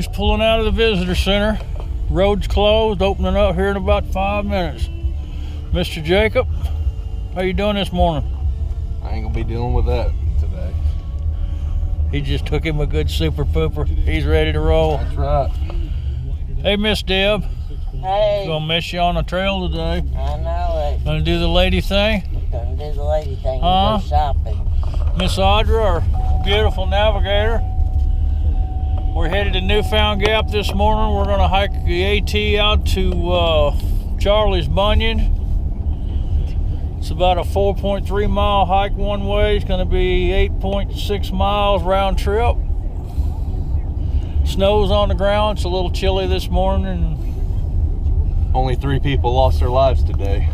Just pulling out of the visitor center. Road's closed, opening up here in about 5 minutes. Mr. Jacob, how you doing this morning? I ain't gonna be dealing with that today. He just took him a good super pooper. He's ready to roll. That's right. Hey, Miss Deb. Hey. Gonna miss you on the trail today. I know it. Gonna do the lady thing. Gonna do the lady thing Huh? and go shopping. Miss Audra, our beautiful navigator. We're headed to Newfound Gap this morning. We're gonna hike the AT out to Charlies Bunion. It's about a 4.3 mile hike one way. It's gonna be 8.6 miles round trip. Snow's on the ground. It's a little chilly this morning. Only 3 people lost their lives today.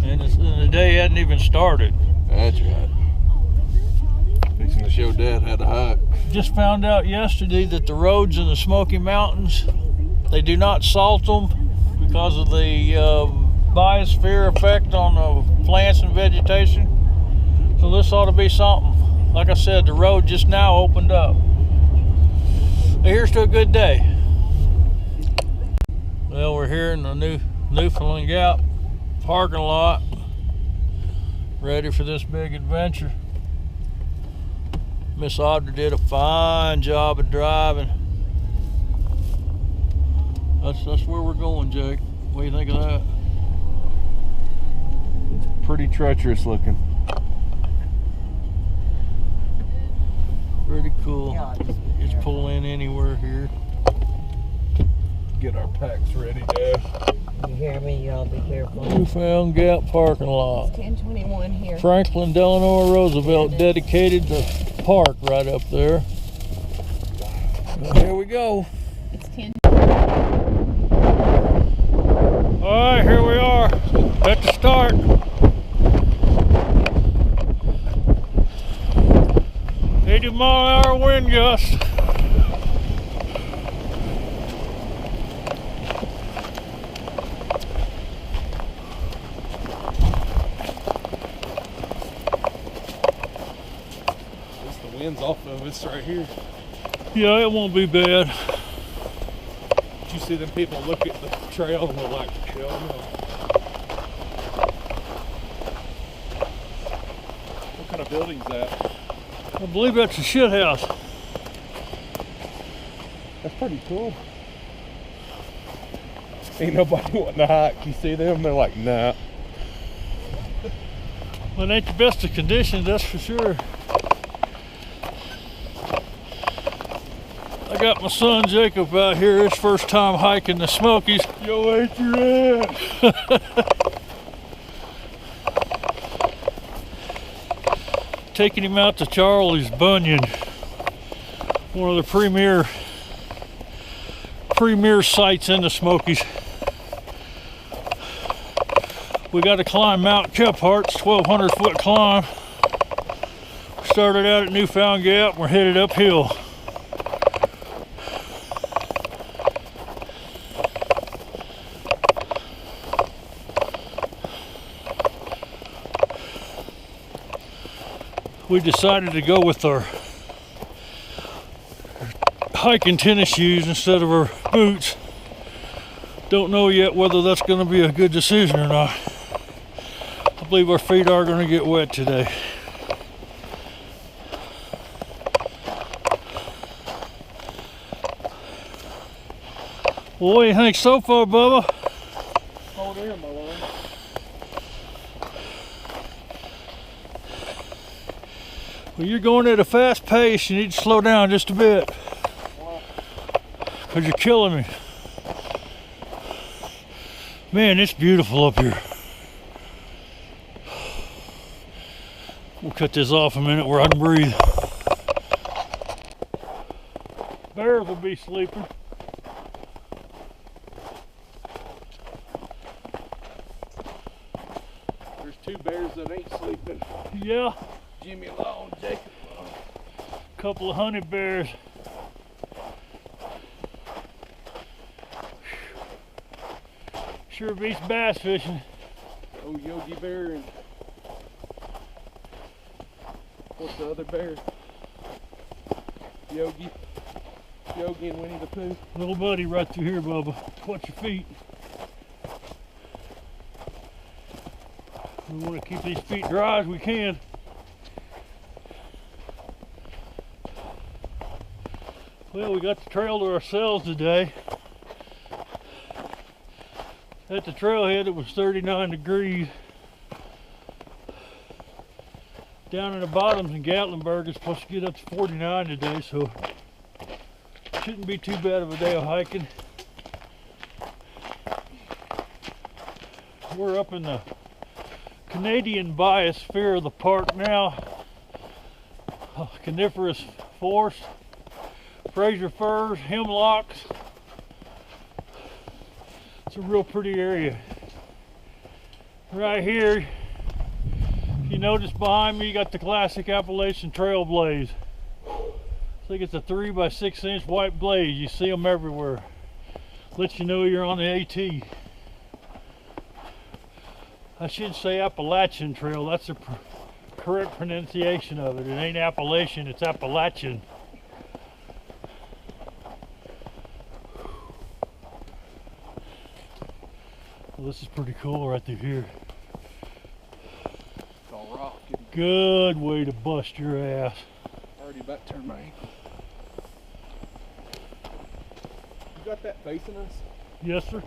And the day hadn't even started. That's right. Fixing to show Dad how to hike. Just found out yesterday that the roads in the Smoky Mountains, they do not salt them because of the biosphere effect on the plants and vegetation. So this ought to be something. Like I said, the road just now opened up. Here's to a good day. Well, we're here in the Newfound Gap parking lot, ready for this big adventure. Miss Audra did a fine job of driving. That's where we're going, Jake. What do you think of that? It's pretty treacherous looking. Pretty cool. Yeah, Just pull in anywhere here. Get our packs ready, Dad. You hear me? Y'all be careful. Newfound Gap parking lot. 1021 here. Franklin Delano Roosevelt dedicated the park right up there. Well, here we go. It's 10. All right, here we are at the start. $80-mile-an-hour wind gust. The wind's off of us right here. Yeah, it won't be bad. Did you see them people look at the trail and were like, hell no. What kind of building's that? I believe that's a shit house. That's pretty cool. Ain't nobody wanting to hike. You see them? They're like, nah. Well, it ain't the best of conditions, that's for sure. I got my son Jacob out here, his first time hiking the Smokies. Yo, ain't your ass. Taking him out to Charlies Bunion, one of the premier sites in the Smokies. We got to climb Mount Kephart's 1,200 foot climb. We started out at Newfound Gap, we're headed uphill. We decided to go with our hiking tennis shoes instead of our boots. Don't know yet whether that's going to be a good decision or not. I believe our feet are going to get wet today. Well, what do you think so far, Bubba? Hold here, my lord. Well, you're going at a fast pace. You need to slow down just a bit. Because you're killing me. Man, it's beautiful up here. We'll cut this off a minute where I can breathe. Bears will be sleeping. There's 2 bears that ain't sleeping. Yeah, Jimmy Long, Jacob Long. a couple of honey bears. Sure beats bass fishing. Oh, Yogi Bear and what's the other bear? Yogi. Yogi and Winnie the Pooh. Little buddy right through here, Bubba. Watch your feet. We want to keep these feet dry as we can. Well, we got the trail to ourselves today. At the trailhead it was 39 degrees. Down in the bottoms in Gatlinburg it's supposed to get up to 49 today, so shouldn't be too bad of a day of hiking. We're up in the Canadian biosphere of the park now. Coniferous forest, Fraser firs, hemlocks. It's a real pretty area. Right here, if you notice behind me, you got the classic Appalachian Trail blaze. I think it's a 3 by 6 inch white blaze. You see them everywhere. Lets you know you're on the AT. I should say Appalachian Trail. That's the correct pronunciation of it. It ain't Appalachian, it's Appalachian. Well, this is pretty cool right through here. It's all rock. Good way to bust your ass. Already about to turn my ankle. You got that facing us? Yes, sir.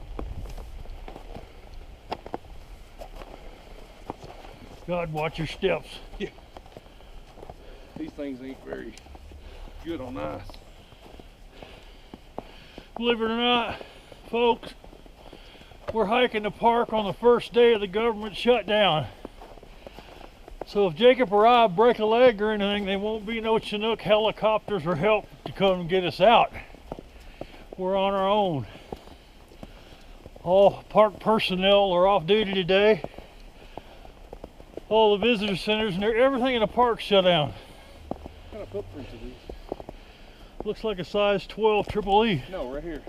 God, watch your steps. Yeah. These things ain't very good on ice. Believe it or not, folks, we're hiking the park on the first day of the government shutdown. So if Jacob or I break a leg or anything, there won't be no Chinook helicopters or help to come and get us out. We're on our own. All park personnel are off duty today. All the visitor centers and everything in the park shut down. What kind of footprints are these? Looks like a size 12 triple E. No, right here.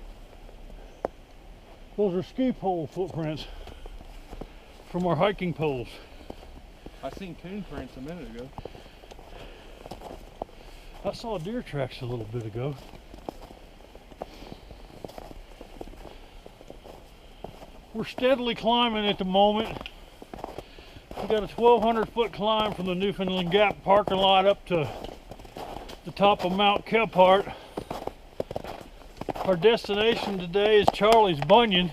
Those are ski pole footprints from our hiking poles. I seen coon prints a minute ago. I saw deer tracks a little bit ago. We're steadily climbing at the moment. We got a 1,200 foot climb from the Newfound Gap parking lot up to the top of Mount Kephart. Our destination today is Charlies Bunion,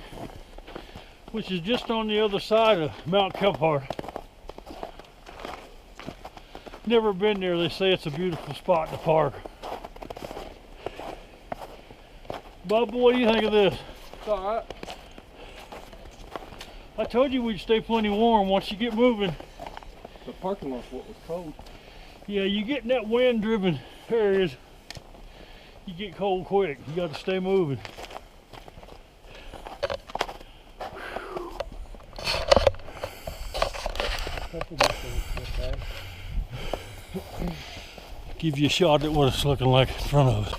which is just on the other side of Mount Kephart. Never been there. They say it's a beautiful spot in the park. Bubba, what do you think of this? It's alright. I told you we'd stay plenty warm once you get moving. The parking lot's what was cold. Yeah, you get in that wind driven areas, you get cold quick. You got to stay moving. Give you a shot at what it's looking like in front of us.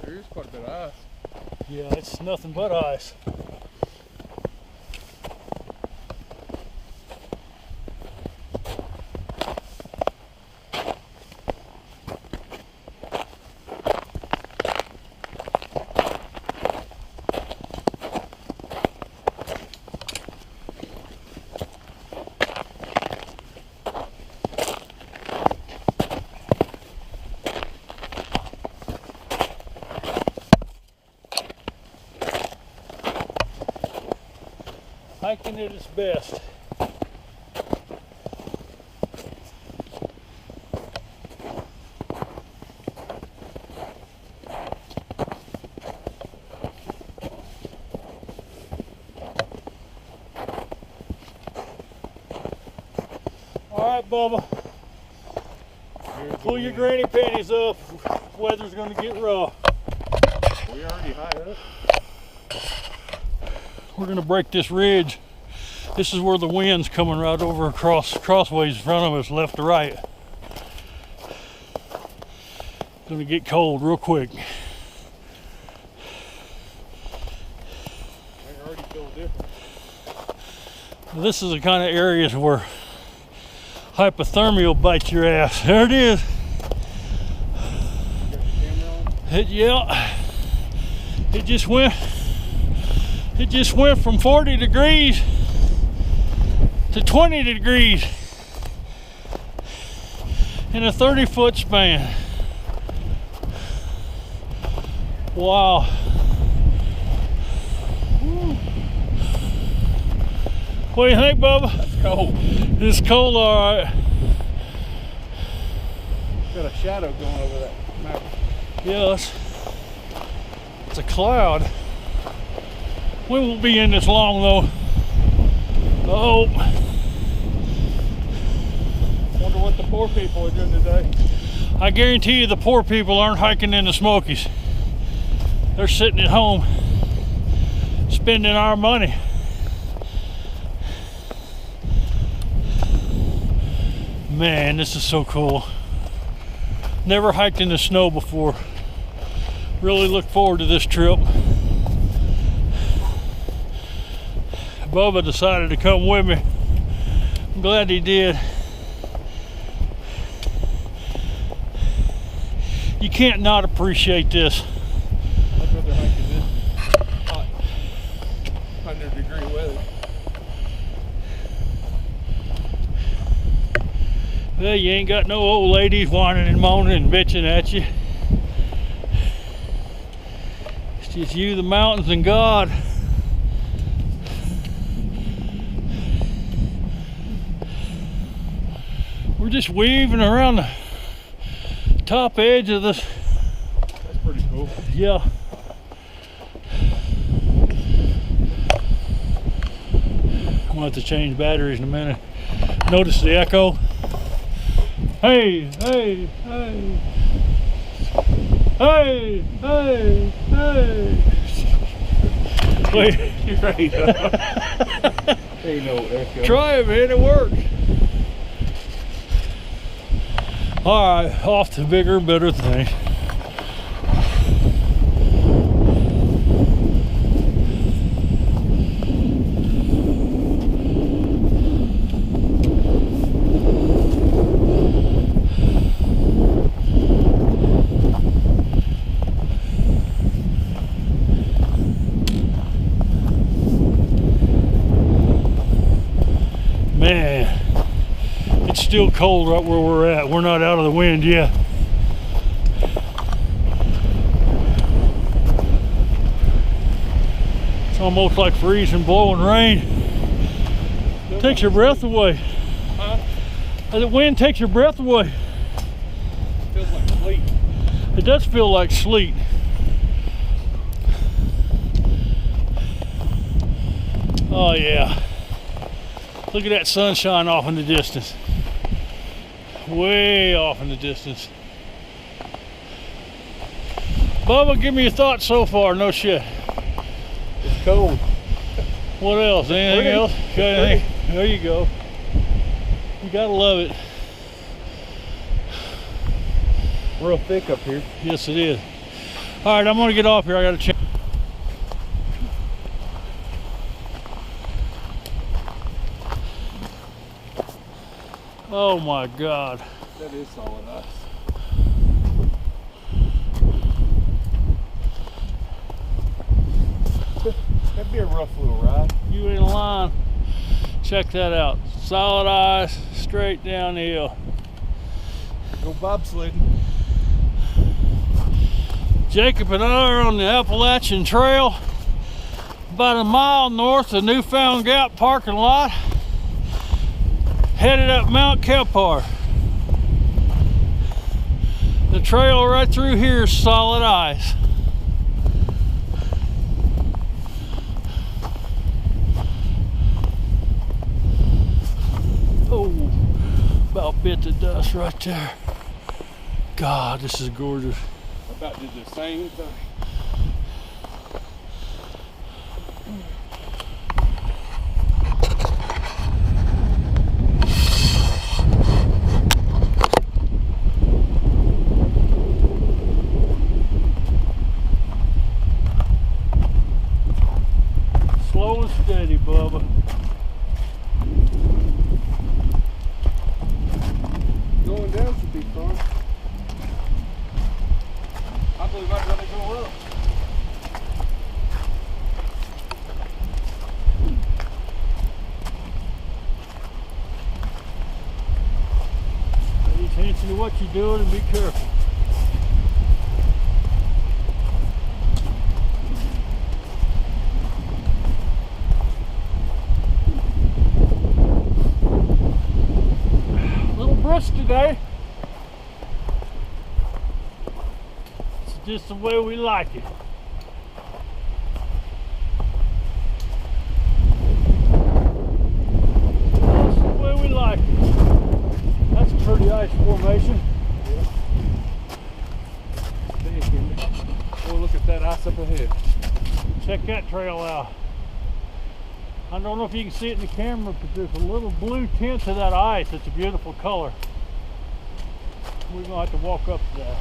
There is quite a bit of ice. Yeah, it's nothing but ice. Hiking at its best. All right, Bubba. Pull your granny panties up. weather's gonna get rough. We already high up. We're gonna break this ridge. This is where the wind's coming right over crossways in front of us, left to right. Gonna get cold real quick. I already feel different. This is the kind of areas where hypothermia will bite your ass. There it is. You got the camera on? Yeah. It just went from 40 degrees to 20 degrees in a 30-foot span. Wow. What do you think, Bubba? That's cold. It's cold, all right. Got a shadow going over that mountain. Yes. It's a cloud. We won't be in this long, though. Oh. Wonder what the poor people are doing today. I guarantee you the poor people aren't hiking in the Smokies. They're sitting at home spending our money. Man, this is so cool. Never hiked in the snow before. Really look forward to this trip. Bubba decided to come with me. I'm glad he did. You can't not appreciate this. I'd rather hike in this hot 100-degree weather. Well, you ain't got no old ladies whining and moaning and bitching at you. It's just you, the mountains, and God. We're just weaving around the top edge of this. That's pretty cool. Yeah. I'm gonna have to change batteries in a minute. Notice the echo. Hey, hey, hey. Hey, hey, hey. Wait. You're right. Ain't no echo. Try it, man. It works. All right, off to bigger, better things. Man, it's still cold right where we're at. We're not out of the wind yet. It's almost like freezing, blowing rain. Takes your breath away. Huh? The wind takes your breath away. Feels like sleet. It does feel like sleet. Oh yeah. Look at that sunshine off in the distance. Way off in the distance. Bubba, give me your thoughts so far. No shit. It's cold. What else? Anything Pretty. else? Got anything? There you go. You gotta love it. Real thick up here. Yes, it is. All right, I'm gonna get off here. I gotta check. Oh my God. That is solid ice. That'd be a rough little ride. You ain't lying. Check that out. Solid ice, straight down the hill. Go bobsledding. Jacob and I are on the Appalachian Trail, about a mile north of Newfound Gap parking lot, headed up Mount Kepar. The trail right through here is solid ice. Oh, about bit the dust right there. God, this is gorgeous. about did the same thing. Slow and steady, Bubba. Going down should be fun. I believe I'd rather go up. Pay attention to what you're doing and be careful. A little brisk today. It's just the way we like it. That's the way we like it. That's a pretty ice formation. Oh, look at that ice up ahead. Check that trail out. I don't know if you can see it in the camera, but there's a little blue tint to that ice. It's a beautiful color. We're gonna have to walk up to that.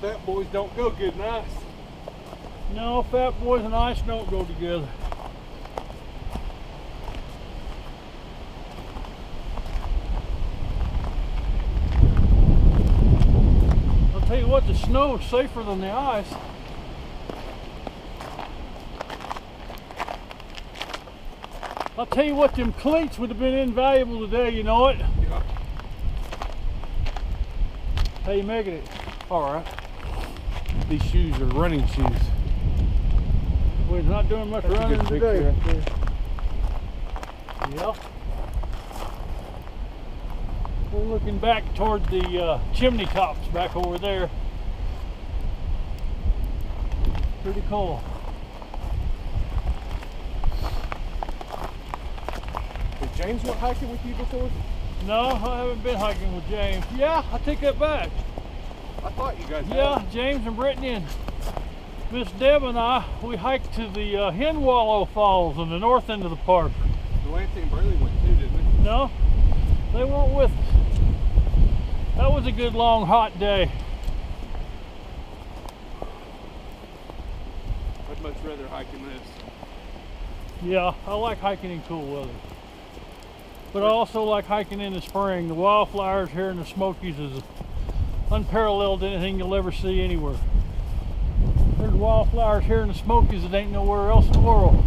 Fat boys don't go good and ice. No, fat boys and ice don't go together. I'll tell you what, the snow is safer than the ice. I'll tell you what, them cleats would have been invaluable today, you know it? Yeah. How you making it? All right. These shoes are running shoes. We're not doing much That's a running good picture today. right there. Yeah. We're looking back toward the chimney tops back over there. Pretty cool. Did James went hiking with you before? No, I haven't been hiking with James. Yeah, I take that back. I thought you guys Yeah, had. James and Brittany and Miss Deb and I, we hiked to the Hen Wallow Falls on the north end of the park. Delancey and Burley went too, didn't No, they weren't with us. That was a good long hot day. they? I'd much rather hike in this. Yeah, I like hiking in cool weather. But I also like hiking in the spring. The wildflowers here in the Smokies is unparalleled to anything you'll ever see anywhere. There's wildflowers here in the Smokies that ain't nowhere else in the world.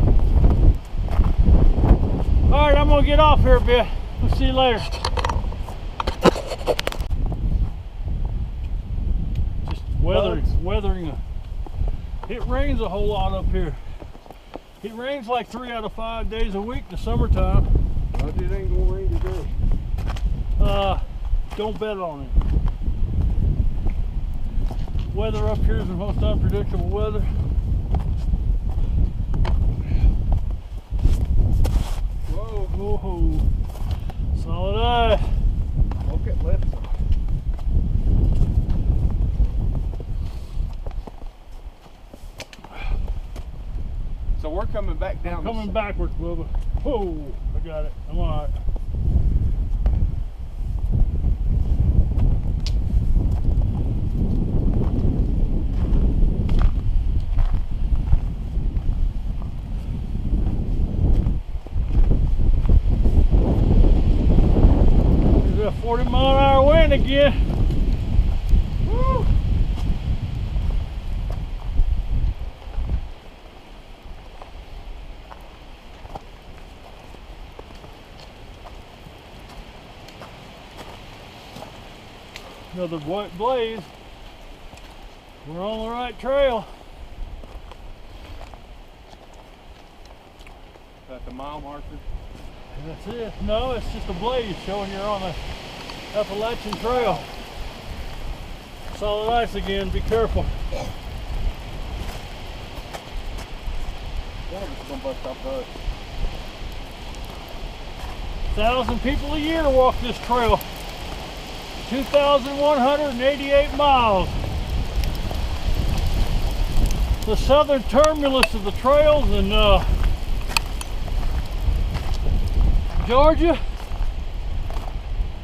All right, I'm gonna get off here a bit. We'll see you later. Just weathering. It rains a whole lot up here. It rains like 3 out of 5 days a week in the summertime. Well, it ain't gonna rain today. Don't bet on it. Weather up here is the most unpredictable weather. Whoa. Whoa, solid ice. Look at left side. So we're coming back down. Coming backwards, Bubba. Whoa, I got it. I'm all right. There's a 40-mile-an-hour wind again. Woo. Another blaze. We're on the right trail. At the mile marker. That's it. No, it's just a blaze showing you're on the Appalachian Trail. Solid ice again. Be careful. Yeah, I'm just gonna bust off the 1,000 people a year walk this trail. 2,188 miles. The southern terminus of the trails in Georgia,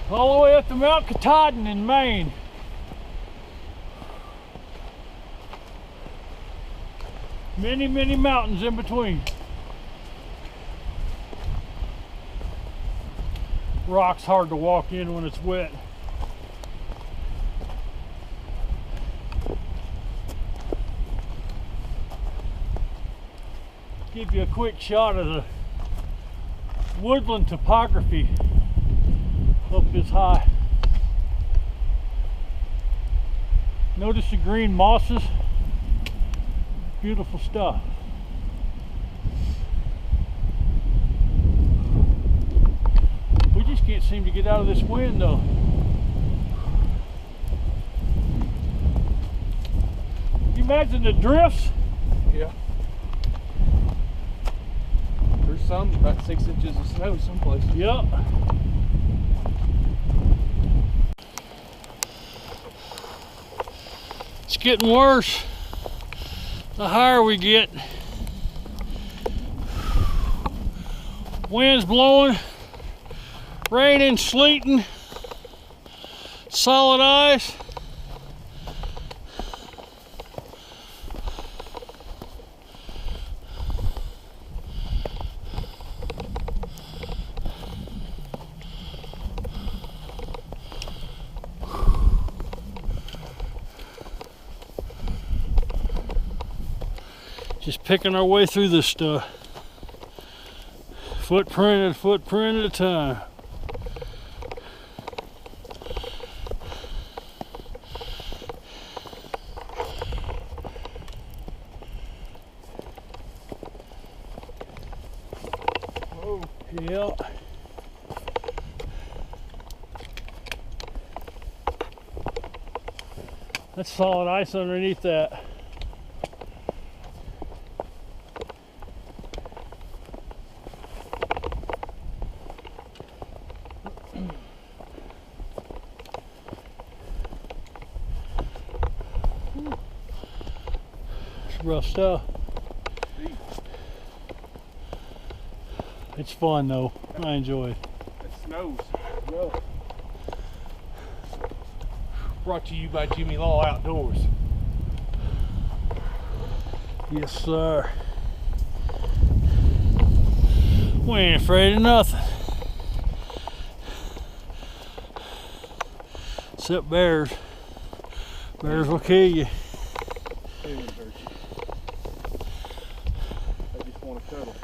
all the way up to Mount Katahdin in Maine. Many, many mountains in between. Rock's hard to walk in when it's wet. Give you a quick shot of the woodland topography up this high. Notice the green mosses. Beautiful stuff. We just can't seem to get out of this wind though. You imagine the drifts? Yeah. There's some about 6 inches of snow someplace. Yep. It's getting worse the higher we get. Wind's blowing, raining, sleeting, solid ice. Just picking our way through this stuff. Footprint at a time. Oh, yeah. That's solid ice underneath that. Rough stuff. It's fun though. I enjoy it. It snows. Well, brought to you by Jimmy Law Outdoors. Yes, sir. We ain't afraid of nothing. Except bears. Bears will kill you. They wouldn't hurt you. They just want to cuddle.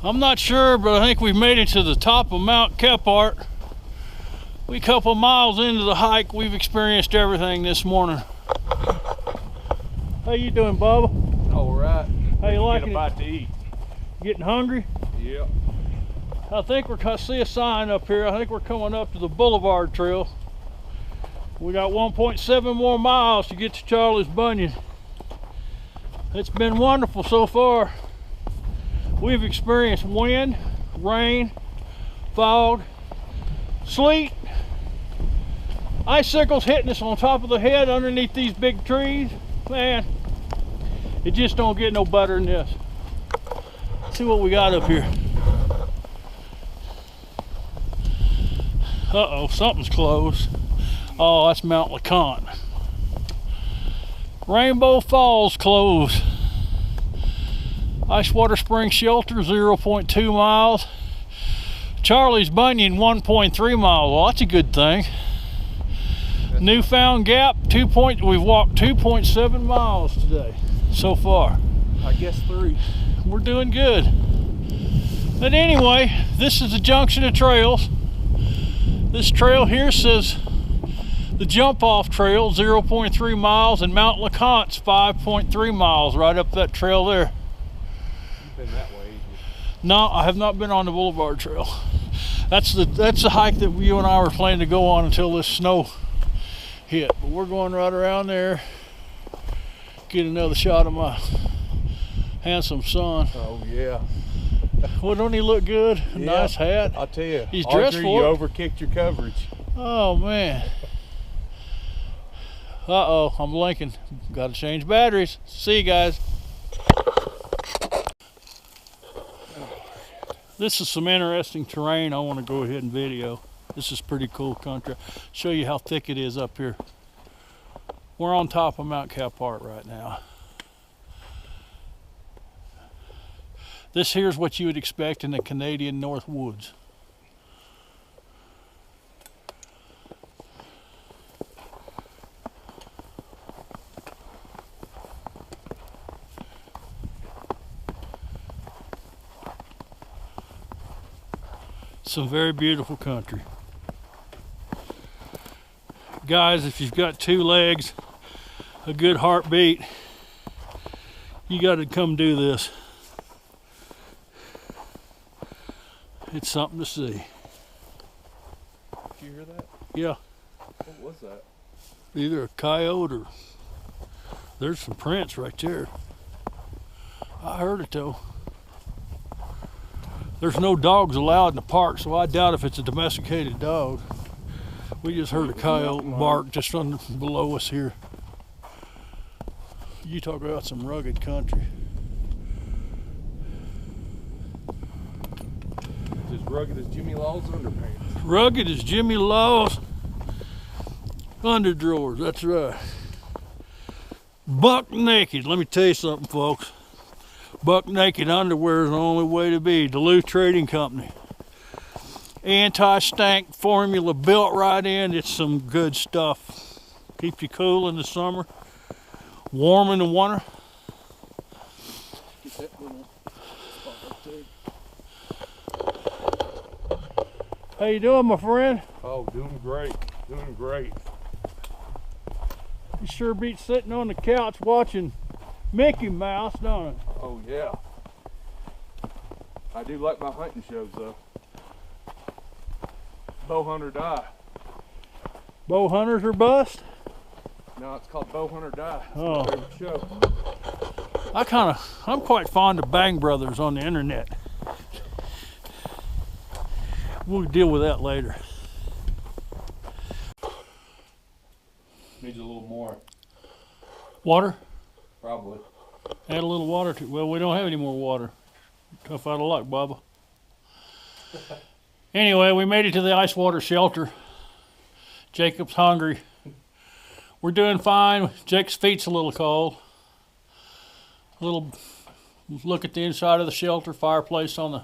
I'm not sure, but I think we've made it to the top of Mount Kephart. We a couple miles into the hike, we've experienced everything this morning. How you doing, Bubba? All right. How you liking Get a bite to eat. Getting hungry? Yep. I think I see a sign up here. I think we're coming up to the Boulevard Trail. We got 1.7 more miles to get to Charlies Bunion. It's been wonderful so far. We've experienced wind, rain, fog, sleet, icicles hitting us on top of the head underneath these big trees. Man, it just don't get no better than this. Let's see what we got up here. Uh-oh, something's closed. Oh, that's Mount LeConte. Rainbow Falls closed. Ice Water Spring Shelter, 0.2 miles. Charlies Bunion, 1.3 miles. Well, that's a good thing. Newfound Gap, we've walked 2.7 miles today so far. I guess 3. We're doing good. But anyway, this is the junction of trails. This trail here says the jump off trail, 0.3 miles, and Mount LeConte's 5.3 miles right up that trail there. You've been that way. No, I have not been on the Boulevard Trail. That's the hike that you and I were planning to go on until this snow hit. But we're going right around there. Get another shot of my handsome son. Oh yeah. Well, don't he look good? Yeah. Nice hat. I'll tell you. He's dressed Audrey, for you it. overkicked your coverage. Oh man. Uh-oh, I'm blinking. Got to change batteries. See you guys. This is some interesting terrain I want to go ahead and video. This is pretty cool country. Show you how thick it is up here. We're on top of Mount Capart right now. This here's what you would expect in the Canadian North Woods. Some very beautiful country. Guys, if you've got 2 legs, a good heartbeat, you got to come do this. It's something to see. Did you hear that? Yeah, What was that? either a coyote or there's some prints right there. I heard it though. There's no dogs allowed in the park, so I doubt if it's a domesticated dog. We just heard a coyote bark just below us here. You talk about some rugged country. As rugged as Jimmy Law's underpants. Rugged as Jimmy Law's underdrawers, that's right. Buck naked, let me tell you something, folks. Buck naked underwear is the only way to be. Duluth Trading Company. Anti-stank formula built right in. It's some good stuff. Keeps you cool in the summer, warm in the winter. Get that little spot right there. How you doing, my friend? Oh, doing great. Doing great. You sure beat sitting on the couch watching Mickey Mouse, don't it? Oh yeah. I do like my hunting shows though. Bow Hunter Die. Bow hunters are bust? No, it's called Bow Hunter Die. It's Oh. my favorite show. I'm quite fond of Bang Brothers on the internet. We'll deal with that later. Needs a little more, Water? probably. Add a little water to. Well, we don't have any more water. Tough out of luck, Bubba. Anyway, we made it to the ice water shelter. Jacob's hungry. We're doing fine. Jake's feet's a little cold. A little look at the inside of the shelter. Fireplace on the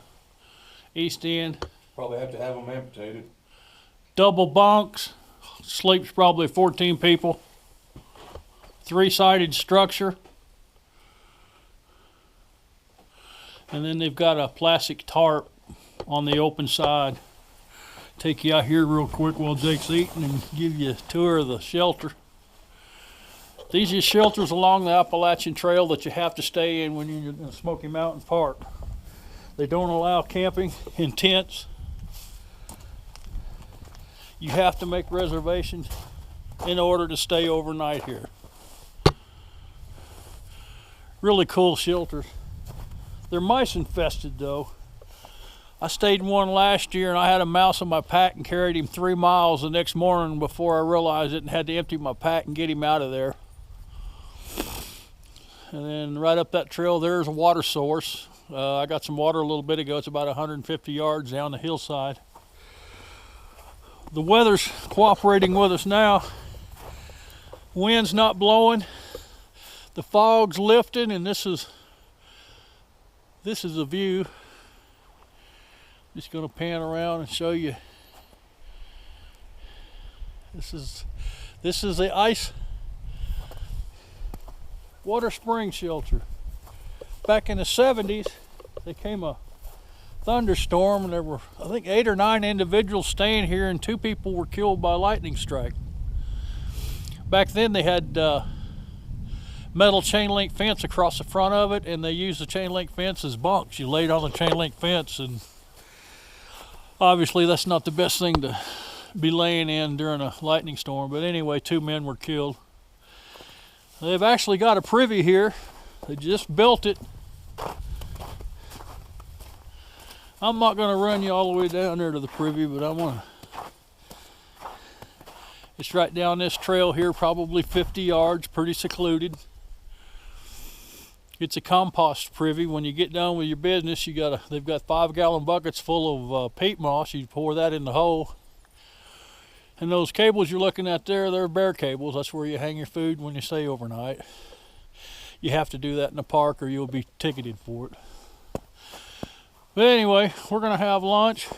east end. Probably have to have them amputated. Double bunks. Sleeps probably 14 people. 3-sided structure. And then they've got a plastic tarp on the open side. Take you out here real quick while Jake's eating and give you a tour of the shelter. These are shelters along the Appalachian Trail that you have to stay in when you're in the Smoky Mountain Park. They don't allow camping in tents. You have to make reservations in order to stay overnight here. Really cool shelters. They're mice infested though. I stayed in one last year and I had a mouse in my pack and carried him 3 miles the next morning before I realized it and had to empty my pack and get him out of there. And then right up that trail there's a water source. I got some water a little bit ago. It's about 150 yards down the hillside. The weather's cooperating with us now. Wind's not blowing. The fog's lifting, and this is a view. Just going to pan around and show you. This is the ice water spring shelter. Back in the 70s, there came a thunderstorm, and there were, I think, 8 or 9 individuals staying here, and 2 people were killed by lightning strike. Back then, they had metal chain link fence across the front of it, and they used the chain link fence as bunks. You laid on the chain link fence, and obviously that's not the best thing to be laying in during a lightning storm. But anyway, 2 men were killed. They've actually got a privy here. They just built it. I'm not going to run you all the way down there to the privy, but I want to. It's right down this trail here, probably 50 yards, pretty secluded. It's a compost privy. When you get done with your business, they've got 5-gallon buckets full of peat moss. You pour that in the hole. And those cables you're looking at there, they're bear cables. That's where you hang your food when you stay overnight. You have to do that in the park or you'll be ticketed for it. But anyway, we're going to have lunch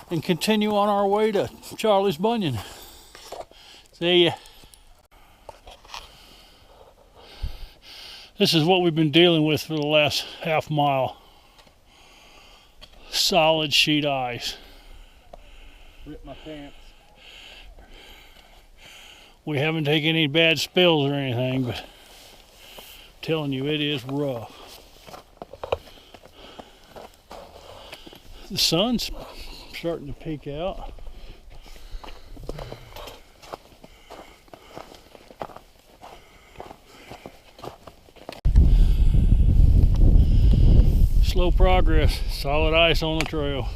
and continue on our way to Charlies Bunion. See ya. This is what we've been dealing with for the last half mile. Solid sheet ice. Rip my pants. We haven't taken any bad spills or anything, but I'm telling you, it is rough. The sun's starting to peek out. Slow progress, solid ice on the trail.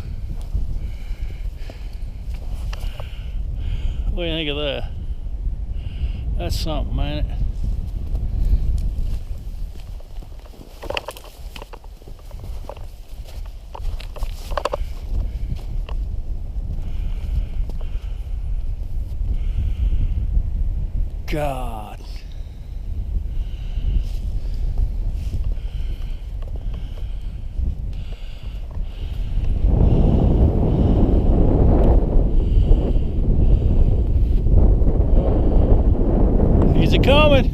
What do you think of that? That's something, ain't it? God. He's a-coming.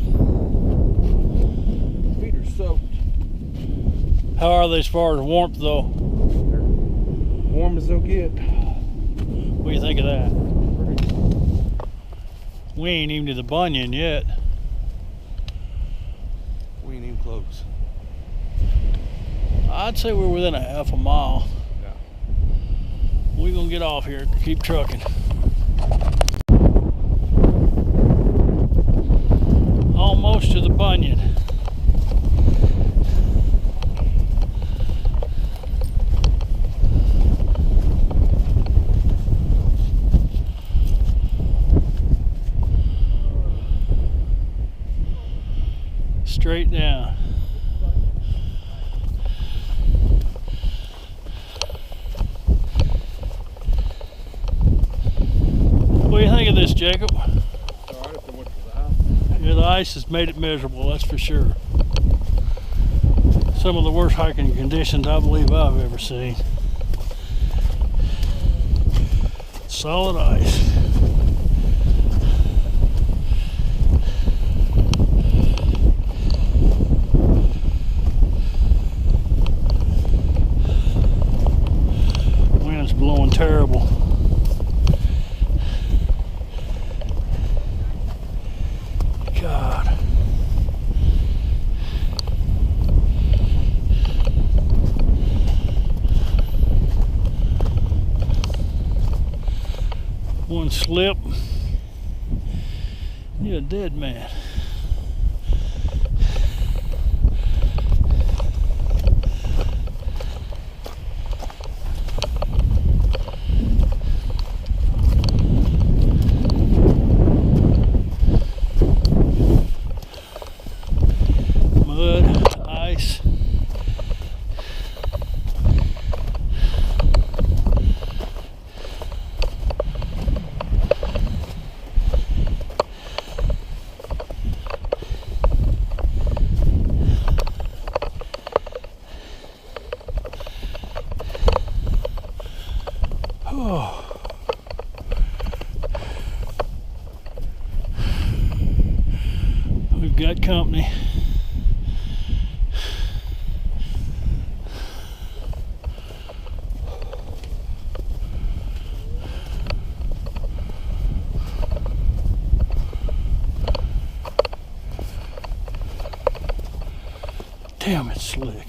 Feet are soaked. How are they as far as warmth though? Warm as they'll get. What do you think of that? We ain't even to the Bunion yet. We ain't even close. I'd say we're within a half a mile. Yeah. We're gonna get off here, keep trucking. Almost to the Bunion. Straight down. What do you think of this, Jacob? Alright, if they went to the house. Yeah, the ice has made it miserable, that's for sure. Some of the worst hiking conditions I believe I've ever seen. Solid ice. Wind's blowing terrible. God. One slip, you're a dead man. Mud, ice. Oh. We've got company. Damn, it's slick.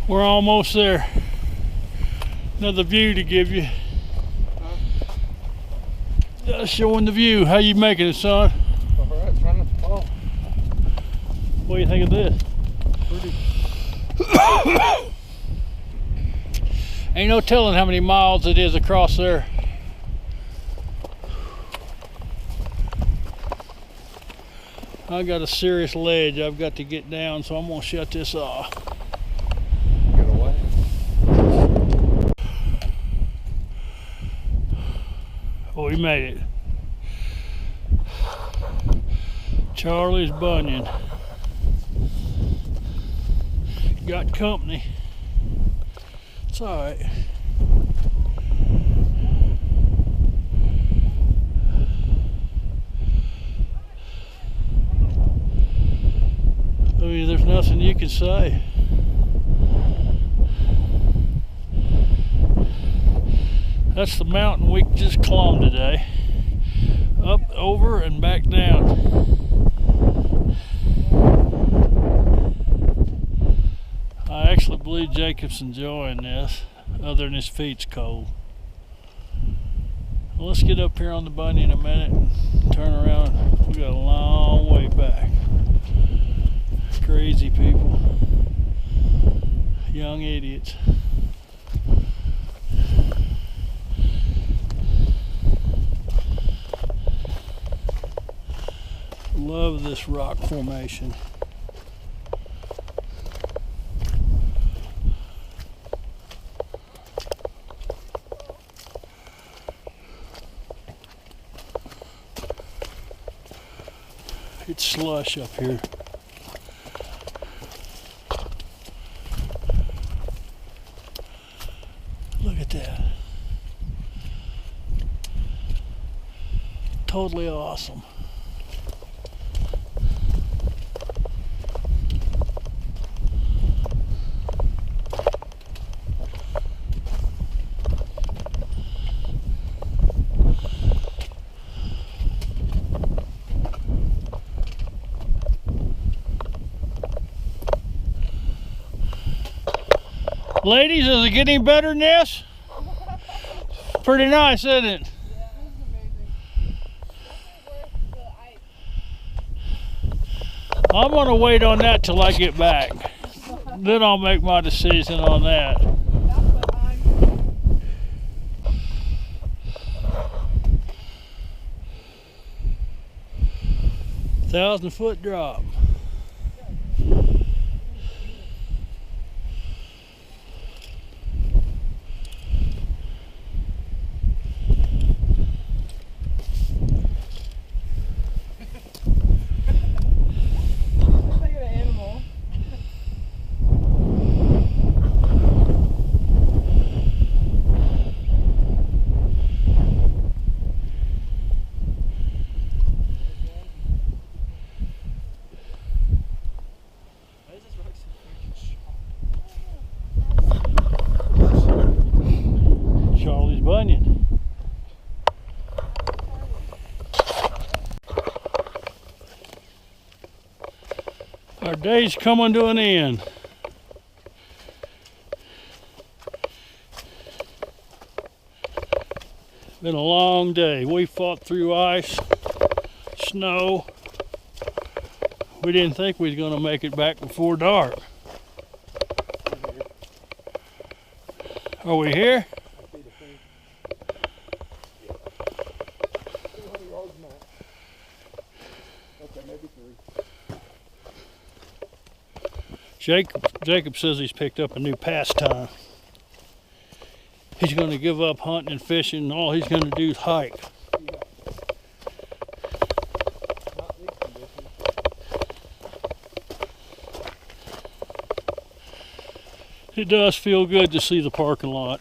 We're almost there. Another view to give you. Showing the view. How you making it, son? Alright, trying not to fall. What do you think of this? Pretty. Ain't no telling how many miles it is across there. I got a serious ledge I've got to get down, so I'm gonna shut this off. Get away. Oh, we made it. Charlies Bunion. Got company. It's alright. I mean, there's nothing you can say. That's the mountain we just climbed today. Up, over, and back down. I actually believe Jacob's enjoying this, other than his feet's cold. Well, let's get up here on the Bunion a minute and turn around. We got a long way back. Crazy people. Young idiots. Love this rock formation. It's slush up here. Look at that. Totally awesome. Ladies, is it getting better than this? Pretty nice, isn't it? Yeah, this is amazing. Definitely worth the ice. I'm gonna wait on that till I get back. Then I'll make my decision on that. That's what I'm. 1,000-foot drop. Looks like an animal. Charlies Bunion. Our day's coming to an end. Been a long day. We fought through ice, snow. We didn't think we was gonna make it back before dark. Are we here? Jacob says he's picked up a new pastime. He's going to give up hunting and fishing, and all he's going to do is hike. It does feel good to see the parking lot.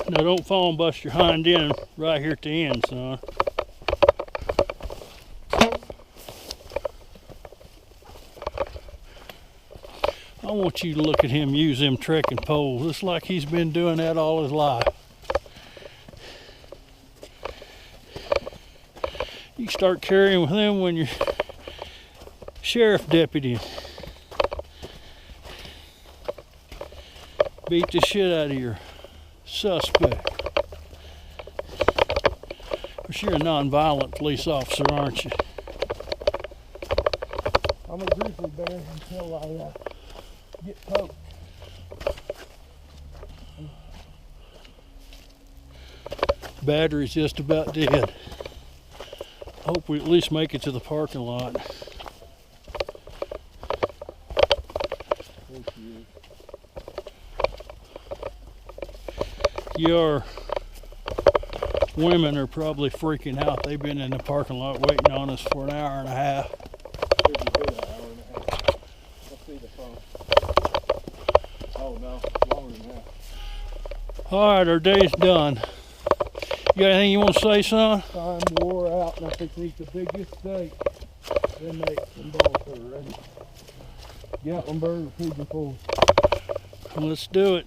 Now don't fall and bust your hind end right here at the end, son. I want you to look at him use them trekking poles. It's like he's been doing that all his life. You start carrying with them when you're sheriff deputy. beat the shit out of your suspect. Of course, you're a non-violent police officer, aren't you? I'm a grizzly bear until I get poked. Battery's just about dead. Hope we at least make it to the parking lot. Your women are probably freaking out. They've been in the parking lot waiting on us for an hour and a half. Should be good an hour and a half. Let's see the phone. Oh no, longer than that. Alright, our day's done. You got anything you want to say, son? Time wore out, and I think we eat the biggest steak. Then make some balls that are ready. Gatlinburg or Pigeon Forge. Let's do it.